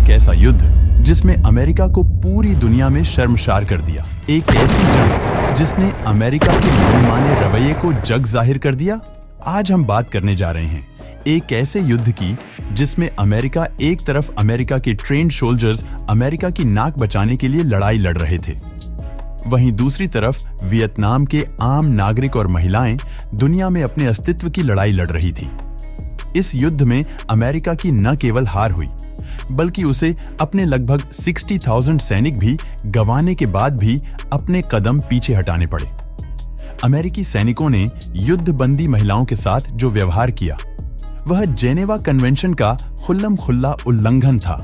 एक ऐसा युद्ध जिसमें अमेरिका को पूरी दुनिया में शर्मसार कर दिया। एक ऐसी जंग जिसने अमेरिका के मनमाने रवैये को जग जाहिर कर दिया। आज हम बात करने जा रहे हैं एक ऐसे युद्ध की जिसमें अमेरिका एक तरफ अमेरिका के ट्रेन्ड सोल्जर्स अमेरिका की नाक बचाने के लिए लड़ाई लड़ रहे थे, वहीं दूसरी तरफ वियतनाम के आम नागरिक और महिलाएं दुनिया में अपने अस्तित्व की लड़ाई लड़ रही थी। इस युद्ध में अमेरिका की न केवल हार हुई बल्कि उसे अपने लगभग 60,000 सैनिक भी गंवाने के बाद भी अपने कदम पीछे हटाने पड़े। अमेरिकी सैनिकों ने युद्धबंदी महिलाओं के साथ जो व्यवहार किया वह जेनेवा कन्वेंशन का खुल्लम-खुल्ला उल्लंघन था।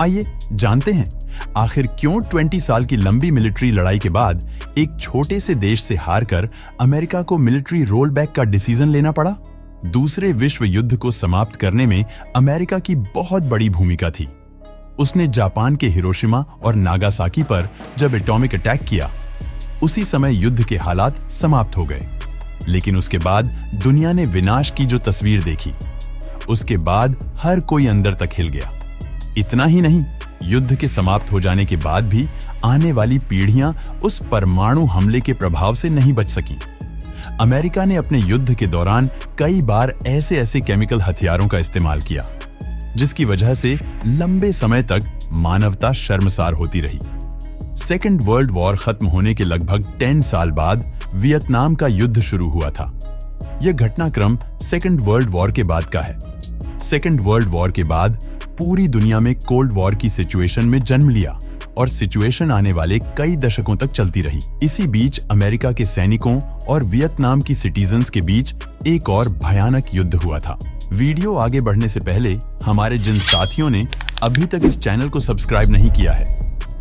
आइए जानते हैं आखिर क्यों 20 साल की लंबी मिलिट्री लड़ाई के बाद एक छोटे से देश से हारकर अमेरिका को मिलिट्री रोल बैक का डिसीजन लेना पड़ा। दूसरे विश्व युद्ध को समाप्त करने में अमेरिका की बहुत बड़ी भूमिका थी। उसने जापान के हिरोशिमा और नागासाकी पर जब एटॉमिक अटैक किया, उसी समय युद्ध के हालात समाप्त हो गए। लेकिन उसके बाद दुनिया ने विनाश की जो तस्वीर देखी, उसके बाद हर कोई अंदर तक हिल गया। इतना ही नहीं, युद्ध के समाप्त हो जाने के बाद भी आने वाली पीढ़ियां उस परमाणु हमले के प्रभाव से नहीं बच सकीं। अमेरिका ने अपने युद्ध के दौरान कई बार ऐसे केमिकल हथियारों का इस्तेमाल किया जिसकी वजह से लंबे समय तक मानवता शर्मसार होती रही। सेकेंड वर्ल्ड वॉर खत्म होने के लगभग 10 साल बाद वियतनाम का युद्ध शुरू हुआ था। यह घटनाक्रम सेकेंड वर्ल्ड वॉर के बाद का है। सेकेंड वर्ल्ड वॉर के बाद पूरी दुनिया में कोल्ड वॉर की सिचुएशन में जन्म लिया और सिचुएशन आने वाले कई दशकों तक चलती रही। इसी बीच अमेरिका के सैनिकों और वियतनाम की सिटीजन्स के बीच एक और भयानक युद्ध हुआ था। वीडियो आगे बढ़ने से पहले हमारे जिन साथियों ने अभी तक इस चैनल को सब्सक्राइब नहीं किया है,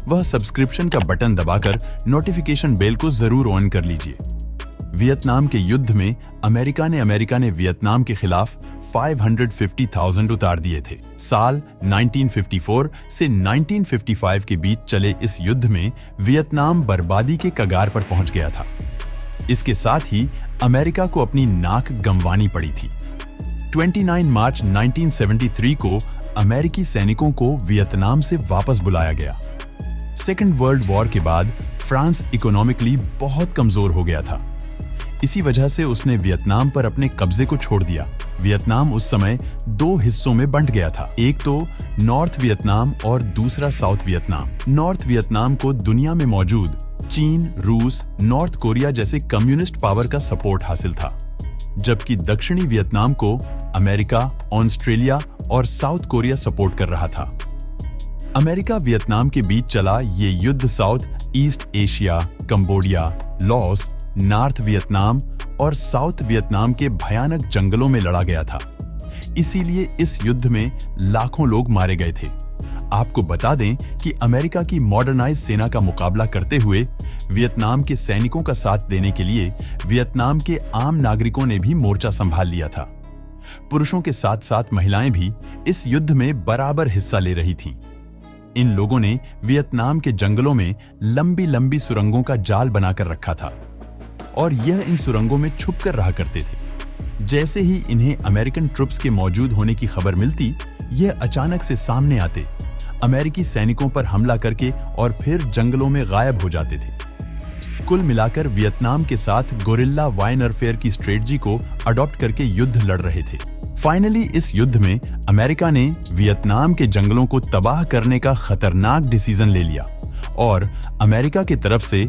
वह सब्सक्रिप्शन का बटन दबाकर नोटिफिकेशन बेल को जरूर ऑन कर लीजिए। वियतनाम के युद्ध में अमेरिका ने वियतनाम के खिलाफ 550,000 उतार दिए थे। साल 1954 से 1955 के बीच चले इस युद्ध में वियतनाम बर्बादी के कगार पर पहुंच गया था। इसके साथ ही अमेरिका को अपनी नाक गंवानी पड़ी थी। 29 मार्च 1973 को अमेरिकी सैनिकों को वियतनाम से वापस बुलाया गया। सेकेंड वर्ल्ड वॉर के बाद फ्रांस इकोनॉमिकली बहुत कमजोर हो गया था। इसी वजह से उसने वियतनाम पर अपने कब्जे को छोड़ दिया। वियतनाम उस समय 2 हिस्सों में बंट गया था, एक तो नॉर्थ वियतनाम और दूसरा साउथ वियतनाम। नॉर्थ वियतनाम को दुनिया में मौजूद चीन, रूस, नॉर्थ कोरिया जैसे कम्युनिस्ट पावर का सपोर्ट हासिल था, जबकि दक्षिणी वियतनाम को अमेरिका, ऑस्ट्रेलिया और साउथ कोरिया सपोर्ट कर रहा था। अमेरिका वियतनाम के बीच चला ये युद्ध south east Asia, Cambodia, Laos, north Vietnam और साउथ वियतनाम के भयानक जंगलों में लड़ा गया था। इसीलिए इस युद्ध में लाखों लोग मारे गए थे। आपको बता दें कि अमेरिका की मॉडर्नाइज सेना का मुकाबला करते हुए वियतनाम के सैनिकों का साथ देने के लिए वियतनाम के आम नागरिकों ने भी मोर्चा संभाल लिया था। पुरुषों के साथ साथ महिलाएं भी इस युद्ध में बराबर हिस्सा ले रही थीं। इन लोगों ने वियतनाम के जंगलों में लंबी लंबी सुरंगों का जाल बनाकर रखा था और यह इन सुरंगों में छुपकर रहा करते थे। जैसे ही इन्हें अमेरिकन ट्रुप्स के मौजूद होने की खबर मिलती, यह अचानक से सामने आते, अमेरिकी सैनिकों पर हमला करके और फिर जंगलों में गायब हो जाते थे। कुल मिलाकर वियतनाम के साथ गोरिल्ला वारफेयर की स्ट्रेटजी को अडॉप्ट करके युद्ध लड़ रहे थे। फाइनली इस युद्ध में अमेरिका ने वियतनाम के जंगलों को तबाह करने का खतरनाक डिसीजन ले लिया और अमेरिका की तरफ से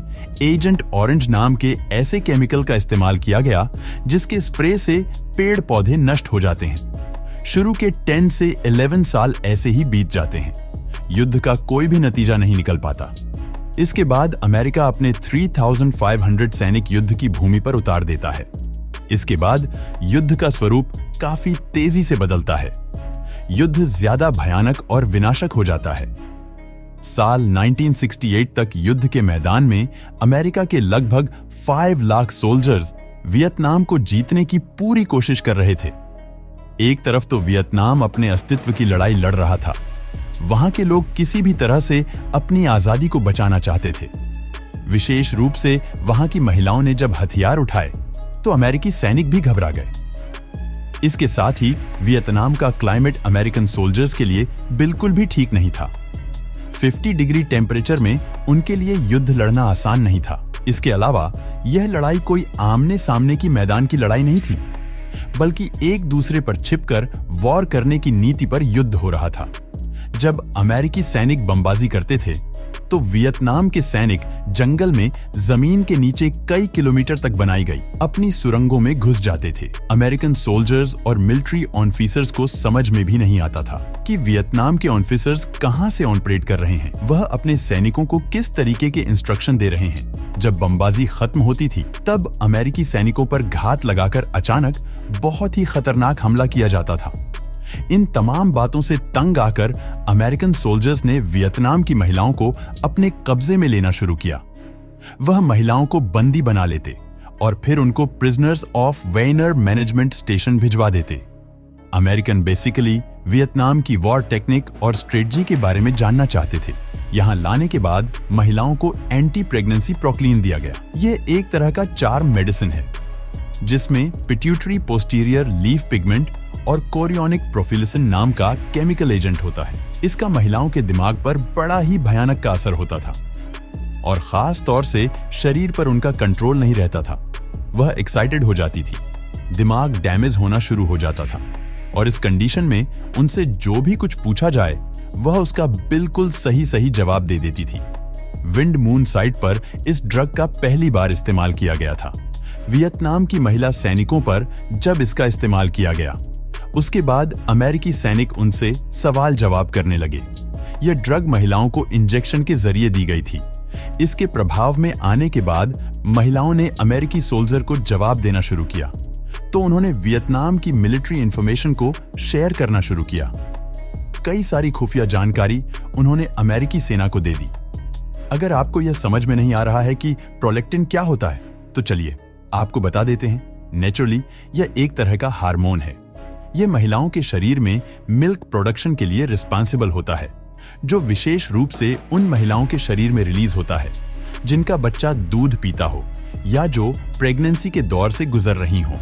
एजेंट ऑरेंज नाम के ऐसे केमिकल का इस्तेमाल किया गया जिसके स्प्रे से पेड़ पौधे नष्ट हो जाते हैं। शुरू के 10 से 11 साल ऐसे ही बीत जाते हैं। युद्ध का कोई भी नतीजा नहीं निकल पाता। इसके बाद अमेरिका अपने 3,500 सैनिक युद्ध की भूमि पर उतार देता है। इसके बाद युद्ध का स्वरूप काफी तेजी से बदलता है। युद्ध ज्यादा भयानक और विनाशक हो जाता है। साल 1968 तक युद्ध के मैदान में अमेरिका के लगभग 5 लाख सोल्जर्स वियतनाम को जीतने की पूरी कोशिश कर रहे थे। एक तरफ तो वियतनाम अपने अस्तित्व की लड़ाई लड़ रहा था, वहां के लोग किसी भी तरह से अपनी आजादी को बचाना चाहते थे। विशेष रूप से वहां की महिलाओं ने जब हथियार उठाए तो अमेरिकी सैनिक भी घबरा गए। इसके साथ ही वियतनाम का क्लाइमेट अमेरिकन सोल्जर्स के लिए बिल्कुल भी ठीक नहीं था। 50 डिग्री टेम्परेचर में उनके लिए युद्ध लड़ना आसान नहीं था। इसके अलावा यह लड़ाई कोई आमने सामने की मैदान की लड़ाई नहीं थी, बल्कि एक दूसरे पर छिपकर वॉर करने की नीति पर युद्ध हो रहा था। जब अमेरिकी सैनिक बमबाजी करते थे तो वियतनाम के सैनिक जंगल में जमीन के नीचे कई किलोमीटर तक बनाई गई अपनी सुरंगों में घुस जाते थे। अमेरिकन सोल्जर्स और मिलिट्री ऑफिसर्स को समझ में भी नहीं आता था कि वियतनाम के ऑफिसर्स कहां से ऑपरेट कर रहे हैं, वह अपने सैनिकों को किस तरीके के इंस्ट्रक्शन दे रहे हैं। जब बमबाजी खत्म होती थी तब अमेरिकी सैनिकों पर घात लगाकर अचानक बहुत ही खतरनाक हमला किया जाता था। इन तमाम बातों से तंग आकर अमेरिकन सोल्जर्स ने वियतनाम की महिलाओं को अपने कब्जे में लेना शुरू किया। वह महिलाओं को बंदी बना लेते और फिर उनको prisoners of Vanern management station भिजवा देते। अमेरिकन बेसिकली वियतनाम की वॉर टेक्निक और स्ट्रेटजी के बारे में जानना चाहते थे। यहां लाने के बाद महिलाओं को एंटी प्रेगनेंसी प्रोक्लीन दिया गया। यह एक तरह का चार्म मेडिसिन है जिसमें पिट्यूटरी पोस्टीरियर लीफ पिगमेंट और कोरियोनिक प्रोफिलिसिन नाम का केमिकल एजेंट होता है। इसका महिलाओं के दिमाग पर बड़ा ही भयानक का असर होता था और खास तौर से शरीर पर उनका कंट्रोल नहीं रहता था। वह एक्साइटेड हो जाती थी, दिमाग डैमेज होना शुरू हो जाता था और इस कंडीशन में उनसे जो भी कुछ पूछा जाए वह उसका बिल्कुल सही जवाब दे देती थी। विंड मून साइट पर इस ड्रग का पहली बार इस्तेमाल किया गया था। वियतनाम की महिला सैनिकों पर जब इसका इस्तेमाल किया गया उसके बाद अमेरिकी सैनिक उनसे सवाल जवाब करने लगे। यह ड्रग महिलाओं को इंजेक्शन के जरिए दी गई थी। इसके प्रभाव में आने के बाद महिलाओं ने अमेरिकी सोल्जर को जवाब देना शुरू किया तो उन्होंने वियतनाम की मिलिट्री इंफॉर्मेशन को शेयर करना शुरू किया। कई सारी खुफिया जानकारी उन्होंने अमेरिकी सेना को दे दी। अगर आपको यह समझ में नहीं आ रहा है कि प्रोलेक्टिन क्या होता है तो चलिए आपको बता देते हैं। नेचुरली यह एक तरह का हार्मोन है। यह महिलाओं के शरीर में मिल्क प्रोडक्शन के लिए रिस्पांसिबल होता है, जो विशेष रूप से उन महिलाओं के शरीर में रिलीज होता है जिनका बच्चा दूध पीता हो या जो प्रेगनेंसी के दौर से गुजर रही हो।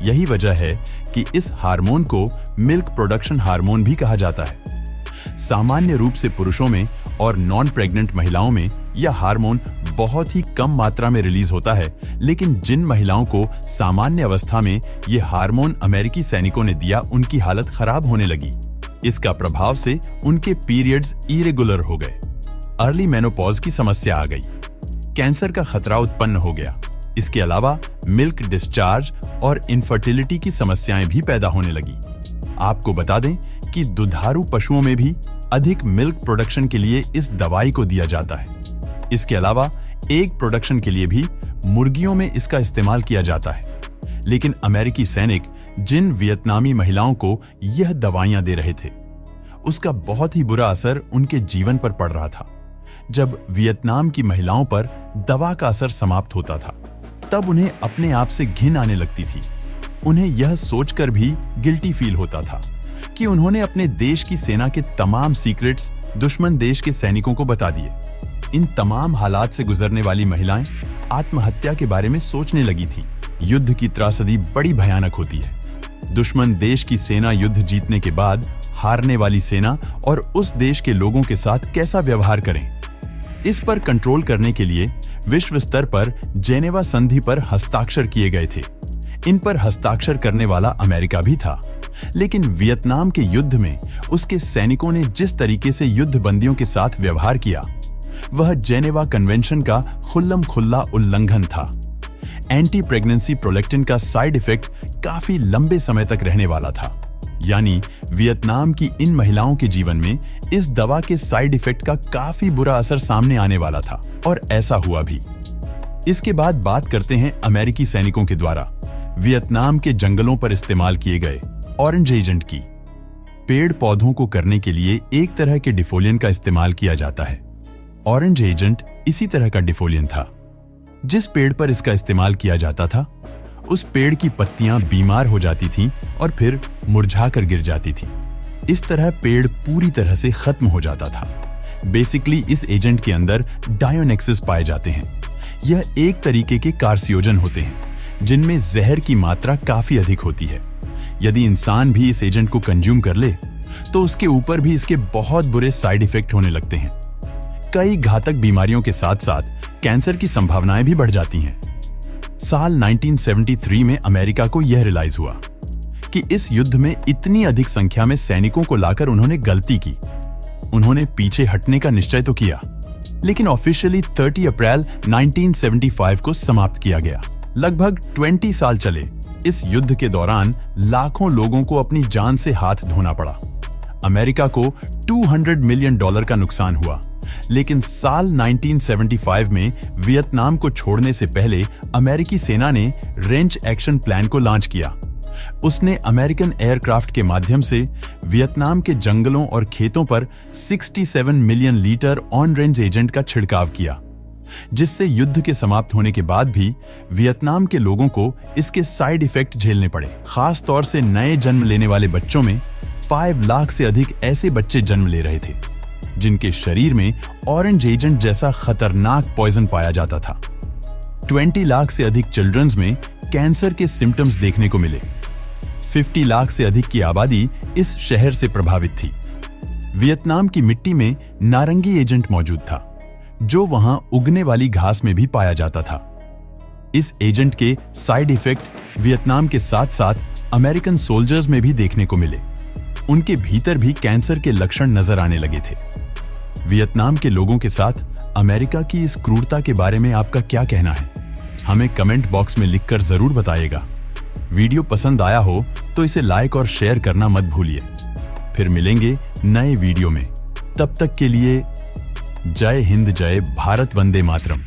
यही वजह है कि इस हार्मोन को मिल्क प्रोडक्शन हार्मोन भी कहा जाता है। सामान्य रूप से पुरुषों में और नॉन प्रेग्नेंट महिलाओं में यह हार्मोन बहुत ही कम मात्रा में रिलीज होता है, लेकिन जिन महिलाओं को सामान्य अवस्था में यह हार्मोन अमेरिकी सैनिकों ने दिया उनकी हालत खराब होने लगी। इसका प्रभाव से उनके पीरियड्स इरेगुलर हो गए, अर्ली मेनोपॉज की समस्या आ गई, कैंसर का खतरा उत्पन्न हो गया। इसके अलावा मिल्क डिस्चार्ज और इनफर्टिलिटी की समस्याएं भी पैदा होने लगी। आपको बता दें कि दुधारू पशुओं में भी अधिक मिल्क प्रोडक्शन के लिए इस दवाई को दिया जाता है। इसके अलावा एग प्रोडक्शन के लिए भी मुर्गियों में इसका इस्तेमाल किया जाता है। लेकिन अमेरिकी सैनिक जिन वियतनामी महिलाओं को यह दवाइयां दे रहे थे उसका बहुत ही बुरा असर उनके जीवन पर पड़ रहा था। जब वियतनाम की महिलाओं पर दवा का असर समाप्त होता था तब उन्हें अपने आप से घिन आने लगती थी। उन्हें यह सोचकर भी गिल्टी फील होता था कि उन्होंने अपने देश की सेना के तमाम सीक्रेट्स दुश्मन देश के सैनिकों को बता दिए। इन तमाम हालात से गुजरने वाली महिलाएं आत्महत्या के बारे में सोचने लगी थी। युद्ध की त्रासदी बड़ी भयानक होती है। दुश्मन देश की सेना युद्ध जीतने के बाद हारने वाली सेना और उस देश के लोगों के साथ कैसा व्यवहार करें, इस पर कंट्रोल करने के लिए विश्व स्तर पर जेनेवा संधि पर हस्ताक्षर किए गए थे। इन पर हस्ताक्षर करने वाला अमेरिका भी था, लेकिन वियतनाम के युद्ध में उसके सैनिकों ने जिस तरीके से युद्ध बंदियों के साथ व्यवहार किया वह जेनेवा कन्वेंशन का खुल्लम खुल्ला उल्लंघन था। एंटी प्रेगनेंसी प्रोलेक्टिन का साइड इफेक्ट काफी लंबे समय तक रहने वाला था, यानी वियतनाम की इन महिलाओं के जीवन में इस दवा के साइड इफेक्ट का काफी बुरा असर सामने आने वाला था और ऐसा हुआ भी। इसके बाद बात करते हैं अमेरिकी सैनिकों के द्वारा वियतनाम के जंगलों पर इस्तेमाल किए गए ऑरेंज एजेंट की। पेड़ पौधों को करने के लिए एक तरह के डिफोलियन का इस्तेमाल किया जाता है। ऑरेंज एजेंट इसी तरह का डिफोलियन था। जिस पेड़ पर इसका इस्तेमाल किया जाता था उस पेड़ की पत्तियां बीमार हो जाती थीं और फिर मुरझाकर गिर जाती थीं। इस तरह पेड़ पूरी तरह से खत्म हो जाता था। बेसिकली इस एजेंट के अंदर डायोनेक्सिस पाए जाते हैं। यह एक तरीके के कार्सियोजन होते हैं जिनमें जहर की मात्रा काफी अधिक होती है। यदि इंसान भी इस एजेंट को कंज्यूम कर ले तो उसके ऊपर भी इसके बहुत बुरे साइड इफेक्ट होने लगते हैं। कई घातक बीमारियों के साथ साथ कैंसर की संभावनाएं भी बढ़ जाती हैं। साल 1973 में अमेरिका को यह रियलाइज हुआ कि इस युद्ध में इतनी अधिक संख्या में सैनिकों को लाकर उन्होंने गलती की। उन्होंने पीछे हटने का निश्चय तो किया, लेकिन ऑफिशियली 30 अप्रैल 1975 को समाप्त किया गया। लगभग 20 साल चले इस युद्ध के दौरान लाखों लोगों को अपनी जान से हाथ धोना पड़ा। अमेरिका को $200 मिलियन का नुकसान हुआ, लेकिन साल 1975 में वियतनाम को छोड़ने से पहले अमेरिकी सेना ने रेंज एक्शन प्लान को लॉन्च किया। उसने अमेरिकन एयरक्राफ्ट के माध्यम से वियतनाम के जंगलों और खेतों पर 67 million litre on range agent का छिड़काव किया, जिससे युद्ध के समाप्त होने के बाद भी वियतनाम के लोगों को इसके साइड इफेक्ट झेलने पड़े। खास तौर से नए जन्म लेने वाले बच्चों में 5 लाख से अधिक ऐसे बच्चे जन्म ले रहे थे जिनके शरीर में ऑरेंज एजेंट जैसा खतरनाक पॉइजन पाया जाता था। 20 लाख से अधिक चिल्ड्रंस में कैंसर के सिम्टम्स देखने को मिले। 50 लाख से अधिक की आबादी इस शहर से प्रभावित थी। वियतनाम की मिट्टी में नारंगी एजेंट मौजूद था, जो वहां उगने वाली घास में भी पाया जाता था। इस एजेंट के साइड इफेक्ट वियतनाम के साथ साथ अमेरिकन सोल्जर्स में भी देखने को मिले। उनके भीतर भी कैंसर के लक्षण नजर आने लगे थे। वियतनाम के लोगों के साथ अमेरिका की इस क्रूरता के बारे में आपका क्या कहना है? हमें कमेंट बॉक्स में लिखकर जरूर बताइएगा। वीडियो पसंद आया हो तो इसे लाइक और शेयर करना मत भूलिए। फिर मिलेंगे नए वीडियो में। तब तक के लिए जय हिंद, जय भारत, वंदे मातरम।